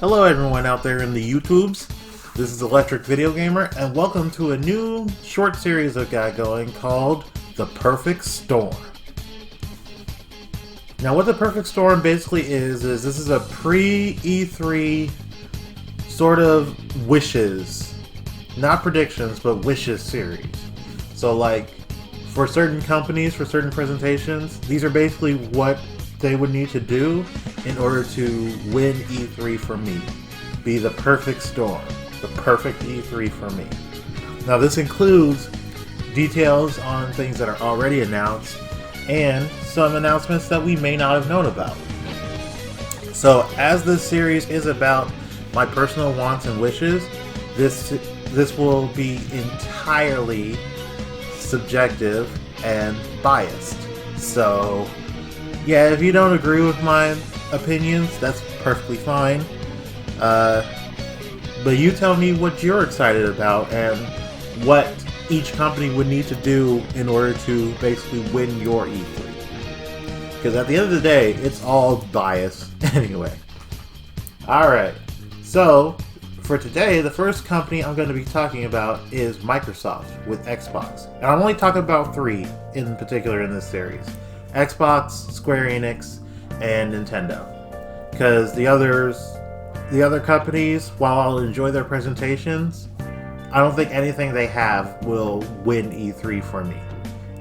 Hello everyone out there in the YouTubes. This is ElectricVideoGamer and welcome to a new short series I've got going called The Perfect Storm. Now what The Perfect Storm basically is this is a pre-E3 sort of wishes, not predictions, but wishes series. So like for certain companies, for certain presentations, these are basically what they would need to do in order to win E3 for me. Be the perfect storm. The perfect E3 for me. Now this includes details on things that are already announced and some announcements that we may not have known about. So as this series is about my personal wants and wishes, this will be entirely subjective and biased. So yeah, if you don't agree with my opinions, that's perfectly fine. But you tell me what you're excited about and what each company would need to do in order to basically win your E3. Because at the end of the day, it's all bias anyway. Alright, so for today, the first company I'm going to be talking about is Microsoft with Xbox. And I'm only talking about three in particular in this series. Xbox, Square Enix, and Nintendo. Because the other companies, while I'll enjoy their presentations, I don't think anything they have will win E3 for me.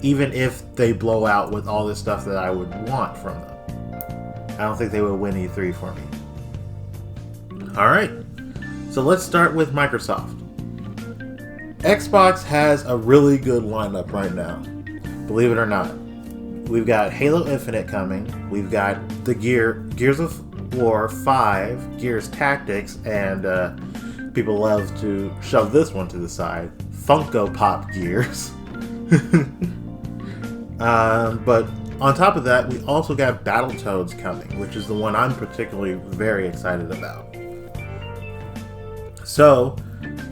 Even if they blow out with all the stuff that I would want from them. I don't think they will win E3 for me. Alright, so let's start with Microsoft. Xbox has a really good lineup right now. Believe it or not. We've got Halo Infinite coming, we've got the Gears of War 5, Gears Tactics, and people love to shove this one to the side, Funko Pop Gears. But on top of that, we also got Battletoads coming, which is the one I'm particularly very excited about. So,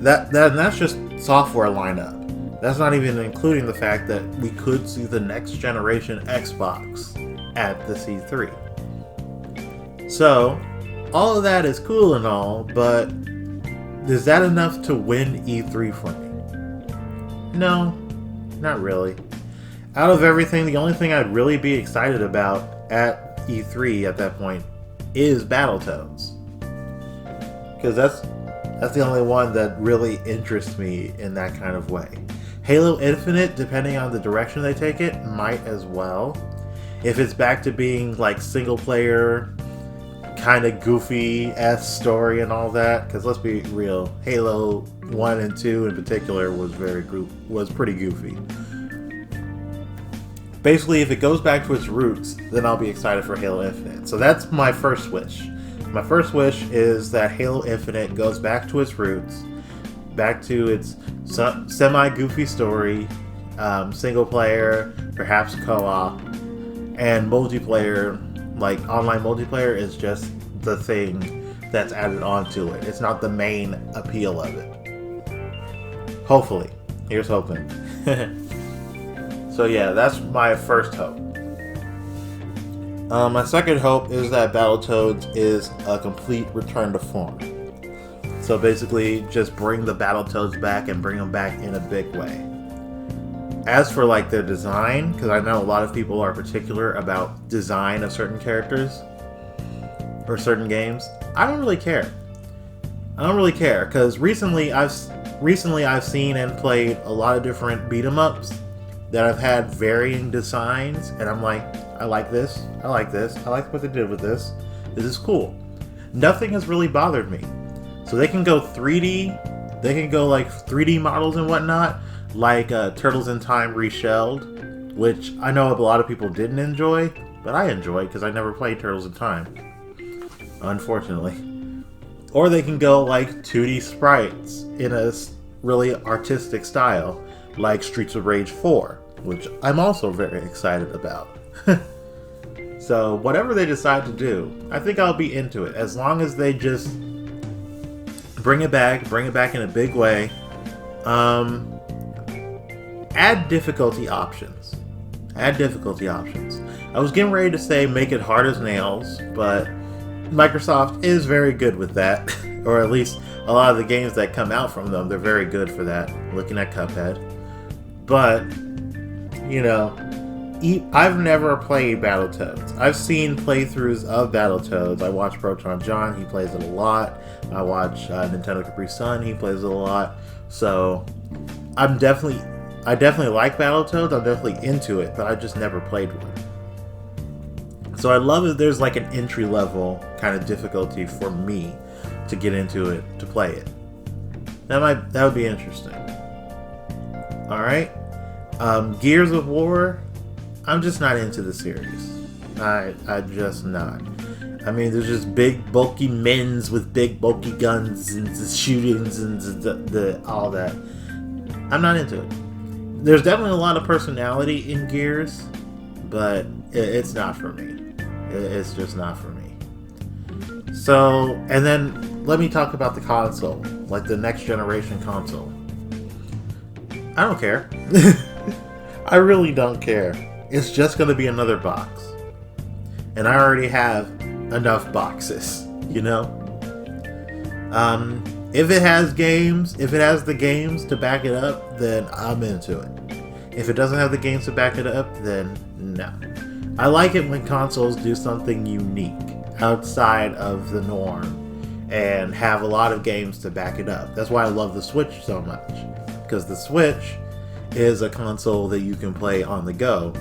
that's just software lineup. That's not even including the fact that we could see the next generation Xbox at the C3. So, all of that is cool and all, but is that enough to win E3 for me? No, not really. Out of everything, the only thing I'd really be excited about at E3 at that point is Battletoads. Because that's the only one that really interests me in that kind of way. Halo Infinite, depending on the direction they take it, might as well. If it's back to being like single player, kind of goofy-esque story and all that, because let's be real, Halo 1 and 2 in particular was pretty goofy. Basically, if it goes back to its roots, then I'll be excited for Halo Infinite. So that's my first wish. My first wish is that Halo Infinite goes back to its roots, back to its semi-goofy story, single player, perhaps co-op, and multiplayer, like online multiplayer is just the thing that's added onto it. It's not the main appeal of it. Hopefully. Here's hoping. So yeah, that's my first hope. My second hope is that Battletoads is a complete return to form. So basically, just bring the Battletoads back and bring them back in a big way. As for like their design, because I know a lot of people are particular about design of certain characters or certain games, I don't really care. I don't really care because recently I've seen and played a lot of different beat 'em ups that have had varying designs, and I'm like, I like this, I like this, I like what they did with this. This is cool. Nothing has really bothered me. So they can go 3D, they can go like 3D models and whatnot, like Turtles in Time Reshelled, which I know a lot of people didn't enjoy, but I enjoyed because I never played Turtles in Time, unfortunately. Or they can go like 2D sprites in a really artistic style, like Streets of Rage 4, which I'm also very excited about. So whatever they decide to do, I think I'll be into it, as long as they just bring it back in a big way. Add difficulty options. I was getting ready to say make it hard as nails, but Microsoft is very good with that, or at least a lot of the games that come out from them, they're very good for that. Looking at Cuphead, but you know, I've never played Battletoads. I've seen playthroughs of Battletoads. I watch Proton John, he plays it a lot. I watch Nintendo Capri Sun, he plays it a lot. So I definitely like Battletoads. I'm definitely into it, but I just never played one. So I love that there's like an entry level kind of difficulty for me to get into it, to play it. That would be interesting. All right, Gears of War. I'm just not into the series. I'm just not. I mean, there's just big bulky men's with big bulky guns and the shootings and the all that. I'm not into it. There's definitely a lot of personality in Gears, but it's not for me. It's just not for me. So, and then let me talk about the console, like the next generation console. I don't care. I really don't care. It's just going to be another box. And I already have enough boxes, you know? If it has games, if it has the games to back it up, then I'm into it. If it doesn't have the games to back it up, then no. I like it when consoles do something unique outside of the norm and have a lot of games to back it up. That's why I love the Switch so much, because the Switch is a console that you can play on the go,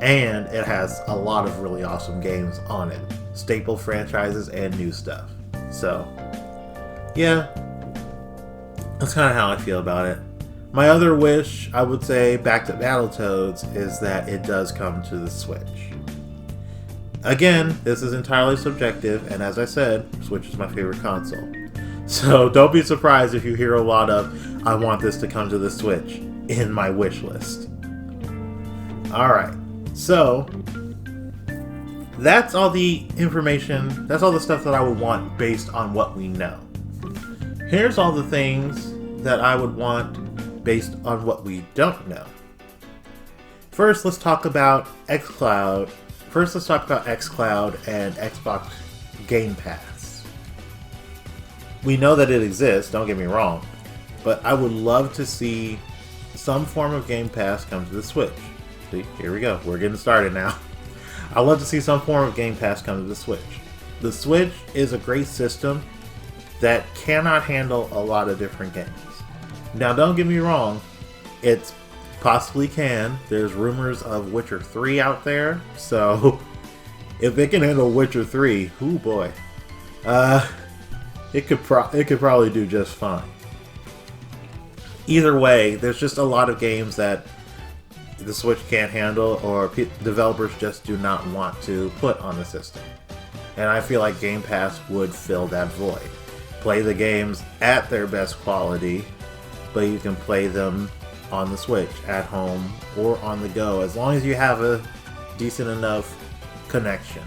and it has a lot of really awesome games on it, staple franchises and new stuff. So yeah, that's kind of how I feel about it. My other wish, I would say, back to Battletoads, is that it does come to the Switch. Again, this is entirely subjective, and as I said, Switch is my favorite console. So don't be surprised if you hear a lot of, I want this to come to the Switch, in my wish list. Alright, so that's all the information, that's all the stuff that I would want based on what we know. Here's all the things that I would want based on what we don't know. First, let's talk about xCloud. And Xbox Game Pass. We know that it exists, don't get me wrong, but I would love to see some form of Game Pass come to the Switch. See, here we go. We're getting started now. I'd love to see some form of Game Pass come to the Switch. The Switch is a great system that cannot handle a lot of different games. Now, don't get me wrong, it possibly can. There's rumors of Witcher 3 out there, so if it can handle Witcher 3, oh boy, it could probably do just fine. Either way, there's just a lot of games that the Switch can't handle, or developers just do not want to put on the system. And I feel like Game Pass would fill that void. Play the games at their best quality, but you can play them on the Switch, at home, or on the go, as long as you have a decent enough connection.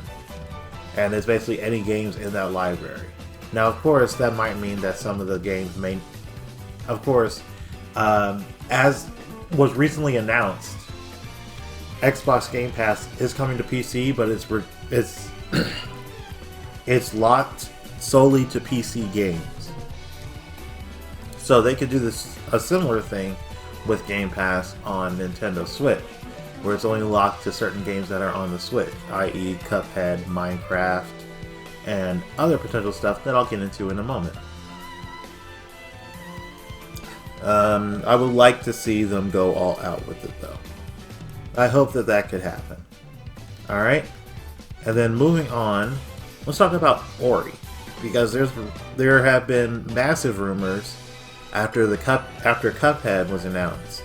And it's basically any games in that library. Now, of course, that might mean that some of the games may... Of course, as was recently announced, Xbox Game Pass is coming to PC, but it's locked solely to PC games. So they could do a similar thing with Game Pass on Nintendo Switch, where it's only locked to certain games that are on the Switch, i.e. Cuphead, Minecraft, and other potential stuff that I'll get into in a moment. I would like to see them go all out with it, though. I hope that could happen. Alright? And then moving on, let's talk about Ori, because there have been massive rumors after Cuphead was announced,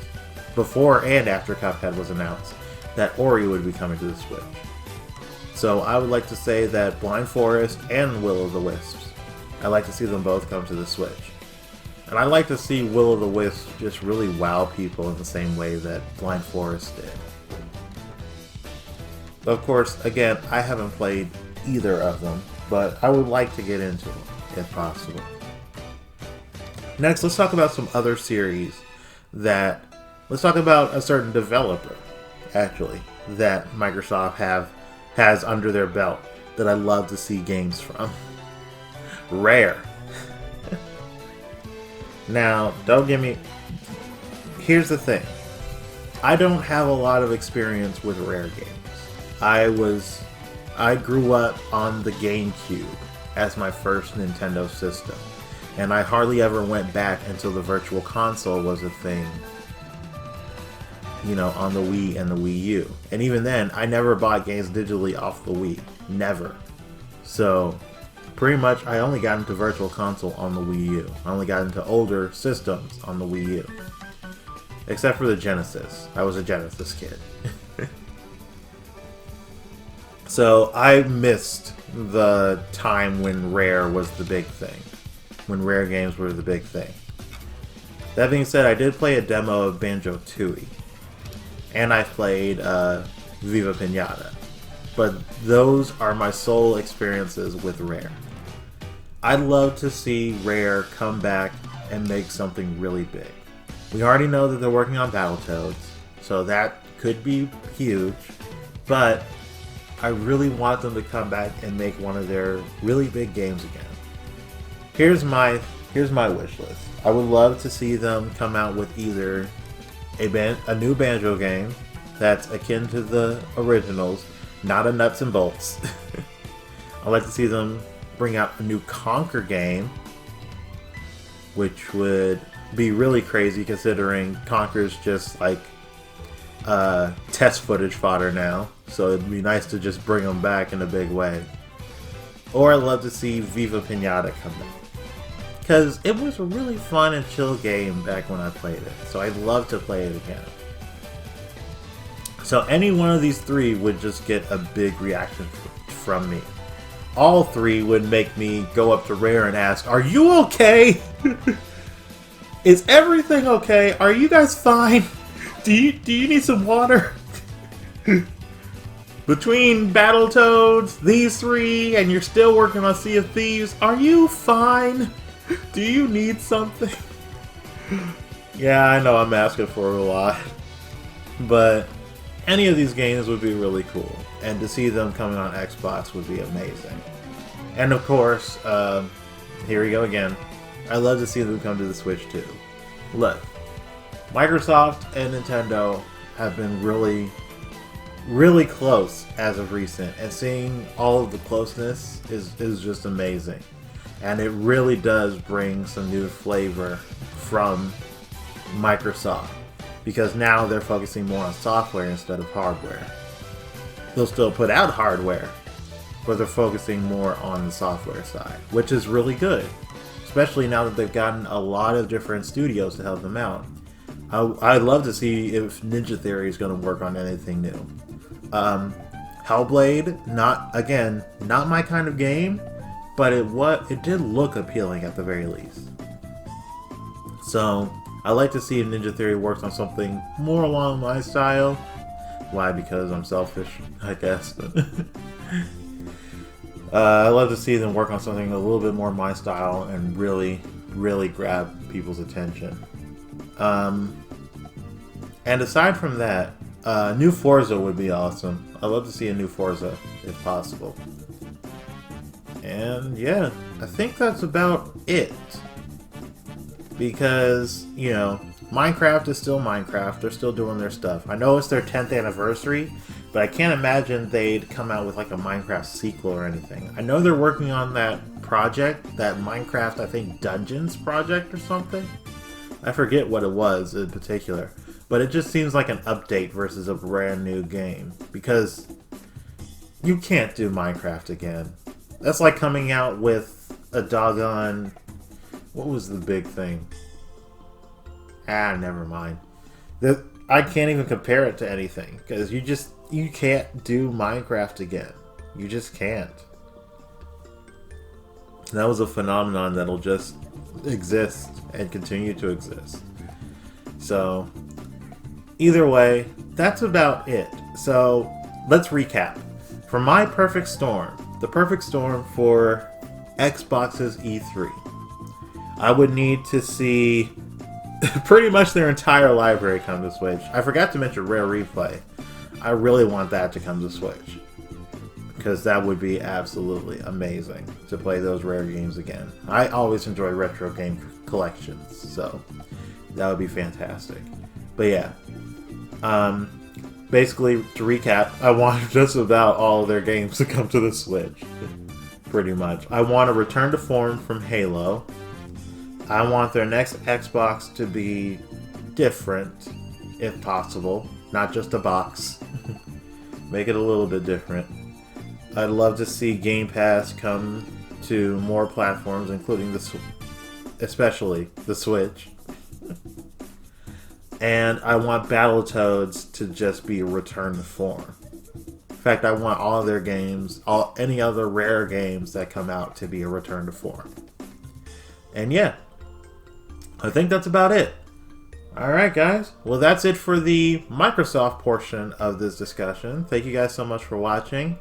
before and after Cuphead was announced, that Ori would be coming to the Switch. So I would like to say that Blind Forest and Will-O-the-Wisps, I'd like to see them both come to the Switch. And I'd like to see Will-O-the-Wisp just really wow people in the same way that Blind Forest did. Of course, again, I haven't played either of them, but I would like to get into them, if possible. Next, let's talk about some other series let's talk about a certain developer, actually, that Microsoft has under their belt that I love to see games from. Rare. Now, don't get me... Here's the thing. I don't have a lot of experience with Rare games. I grew up on the GameCube as my first Nintendo system. And I hardly ever went back until the Virtual Console was a thing, you know, on the Wii and the Wii U. And even then, I never bought games digitally off the Wii. Never. So, pretty much, I only got into Virtual Console on the Wii U. I only got into older systems on the Wii U. Except for the Genesis. I was a Genesis kid. So, I missed the time when Rare was the big thing. When Rare games were the big thing. That being said, I did play a demo of Banjo-Tooie. And I played Viva Pinata. But those are my sole experiences with Rare. I'd love to see Rare come back and make something really big. We already know that they're working on Battletoads, so that could be huge. But I really want them to come back and make one of their really big games again. Here's my wish list. I would love to see them come out with either a new Banjo game that's akin to the originals, not a nuts and bolts. I'd like to see them bring out a new Conker game, which would be really crazy considering Conker's just like test footage fodder now. So it'd be nice to just bring them back in a big way. Or I'd love to see Viva Pinata come back. Because it was a really fun and chill game back when I played it. So I'd love to play it again. So any one of these three would just get a big reaction from me. All three would make me go up to Rare and ask, "Are you okay? Is everything okay? Are you guys fine? Do you need some water?" Between Battletoads, these three, and you're still working on Sea of Thieves, are you fine? Do you need something? Yeah, I know I'm asking for a lot. But any of these games would be really cool. And to see them coming on Xbox would be amazing. And of course, here we go again. I'd love to see them come to the Switch too. Look, Microsoft and Nintendo have been really, really close as of recent. And seeing all of the closeness is just amazing. And it really does bring some new flavor from Microsoft. Because now they're focusing more on software instead of hardware. They'll still put out hardware, but they're focusing more on the software side, which is really good. Especially now that they've gotten a lot of different studios to help them out. I'd love to see if Ninja Theory is going to work on anything new. Hellblade, not my kind of game, but it did look appealing at the very least. So, I'd like to see if Ninja Theory works on something more along my style. Why? Because I'm selfish, I guess. I'd love to see them work on something a little bit more my style and really, really grab people's attention. And aside from that, new Forza would be awesome. I'd love to see a new Forza, if possible. And yeah, I think that's about it. Because, you know, Minecraft is still Minecraft. They're still doing their stuff. I know it's their 10th anniversary, but I can't imagine they'd come out with like a Minecraft sequel or anything. I know they're working on that project, that Minecraft, I think, Dungeons project or something. I forget what it was in particular. But it just seems like an update versus a brand new game. Because you can't do Minecraft again. That's like coming out with a doggone... What was the big thing? Never mind. I can't even compare it to anything. Because you can't do Minecraft again. You just can't. That was a phenomenon that'll just exist and continue to exist. So, either way, that's about it. So, let's recap. For my perfect storm, the perfect storm for Xbox's E3, I would need to see pretty much their entire library come to Switch. I forgot to mention Rare Replay. I really want that to come to Switch. because that would be absolutely amazing to play those rare games again. I always enjoy retro game collections, so that would be fantastic. But yeah, basically to recap, I want just about all of their games to come to the Switch, pretty much. I want a return to form from Halo. I want their next Xbox to be different, if possible, not just a box. Make it a little bit different. I'd love to see Game Pass come to more platforms, including especially the Switch. And I want Battletoads to just be a return to form. In fact, I want all of their games, any other rare games that come out, to be a return to form. And yeah, I think that's about it. Alright guys, well that's it for the Microsoft portion of this discussion. Thank you guys so much for watching.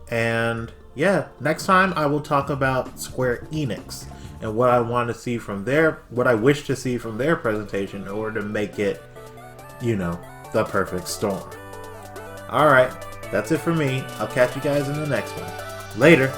And yeah, next time I will talk about Square Enix and what I want to see from what I wish to see from their presentation in order to make it, you know, the perfect storm. Alright, that's it for me. I'll catch you guys in the next one. Later!